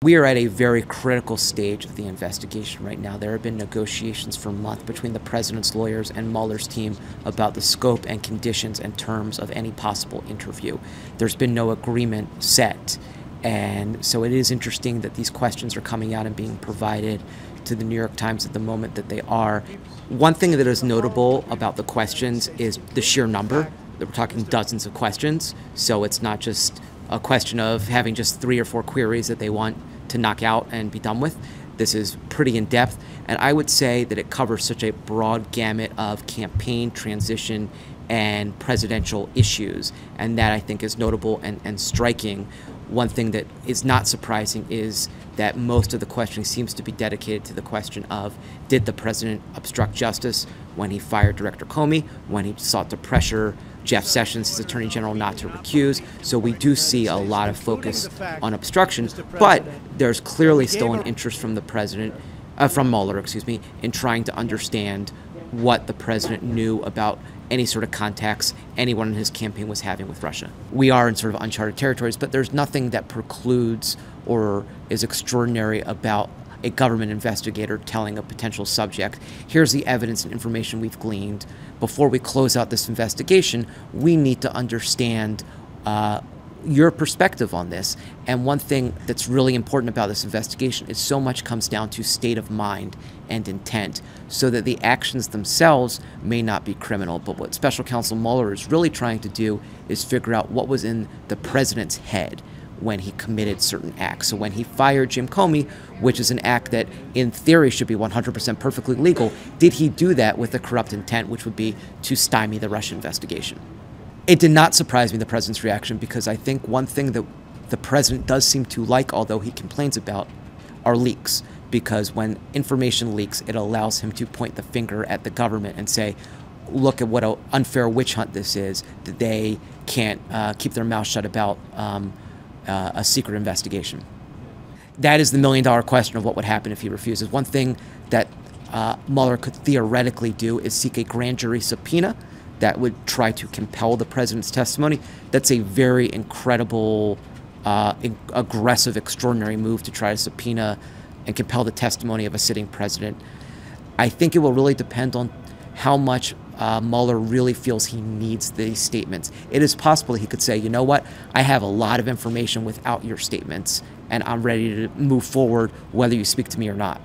We are at a very critical stage of the investigation right now. There have been negotiations for a month between the president's lawyers and Mueller's team about the scope and conditions and terms of any possible interview. There's been no agreement set, and so it is interesting that these questions are coming out and being provided to the New York Times at the moment that they are. One thing that is notable about the questions is the sheer number. We're talking dozens of questions, so it's not just a question of having just 3 or 4 queries that they want to knock out and be done with. This is pretty in-depth, and I would say that it covers such a broad gamut of campaign, transition, and presidential issues, and that I think is notable and striking. One thing that is not surprising is that most of the questioning seems to be dedicated to the question of, did the president obstruct justice when he fired Director Comey, when he sought to pressure Jeff Sessions, his attorney general, not to recuse? So we do see a lot of focus on obstruction, but there's clearly still an interest from the president, from Mueller, in trying to understand what the president knew about any sort of contacts anyone in his campaign was having with Russia. We are in sort of uncharted territories, but there's nothing that precludes or is extraordinary about a government investigator telling a potential subject, here's the evidence and information we've gleaned. Before we close out this investigation, we need to understand your perspective on this. And one thing that's really important about this investigation is so much comes down to state of mind and intent, so that the actions themselves may not be criminal. But what Special Counsel Mueller is really trying to do is figure out what was in the president's head when he committed certain acts. So when he fired Jim Comey, which is an act that in theory should be 100% perfectly legal, did he do that with a corrupt intent, which would be to stymie the Russia investigation? It did not surprise me, the president's reaction, because I think one thing that the president does seem to like, although he complains about, are leaks. Because when information leaks, it allows him to point the finger at the government and say, look at what an unfair witch hunt this is, that they can't keep their mouth shut about a secret investigation. That is the million-dollar question of what would happen if he refuses. One thing that Mueller could theoretically do is seek a grand jury subpoena that would try to compel the president's testimony. That's a very incredible, aggressive, extraordinary move to try to subpoena and compel the testimony of a sitting president. I think it will really depend on how much Mueller really feels he needs these statements. It is possible he could say, you know what, I have a lot of information without your statements, and I'm ready to move forward whether you speak to me or not.